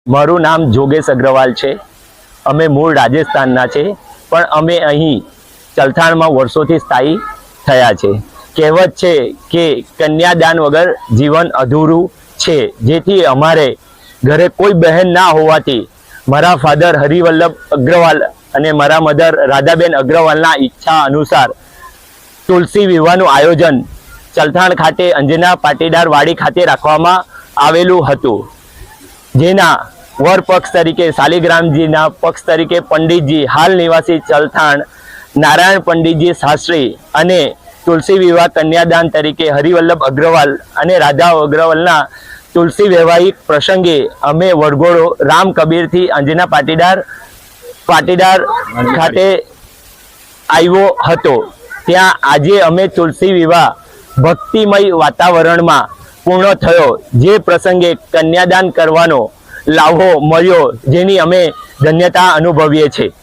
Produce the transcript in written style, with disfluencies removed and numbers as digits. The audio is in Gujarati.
મારું નામ જોગેશ અગ્રવાલ છે। અમે મૂળ રાજસ્થાનના છે, પણ અમે અહીં ચલથાણમાં વર્ષોથી સ્થાયી થયા છે। કહેવત છે કે કન્યાદાન વગર જીવન અધૂરું છે, જેથી અમારે ઘરે કોઈ બહેન ના હોવાથી મારા ફાધર હરિવલ્લભ અગ્રવાલ અને મારા મધર રાધાબેન અગ્રવાલના ઈચ્છા અનુસાર તુલસી વિવાહનું આયોજન ચલથાણ ખાતે અંજના પાટીદાર વાડી ખાતે રાખવામાં આવેલું હતું, જેના વર પક્ષ તરીકે શાલિગ્રામજીના પક્ષ તરીકે પંડિતજી હાલ નિવાસી ચલથાણ નારાયણ પંડિતજી શાસ્ત્રી અને તુલસી વિવાહ કન્યાદાન તરીકે હરિવલ્લભ અગ્રવાલ અને રાધા અગ્રવાલના તુલસી વૈવાહિક પ્રસંગે અમે વરઘોડો રામ કબીરથી અંજના પાટીદાર ખાતે આવ્યો હતો। ત્યાં આજે અમે તુલસી વિવાહ ભક્તિમય વાતાવરણમાં પૂર્ણ થયો, જે પ્રસંગે કન્યાદાન કરવાનો લાભો મળ્યો, જેની અમે ધન્યતા અનુભવીએ છીએ।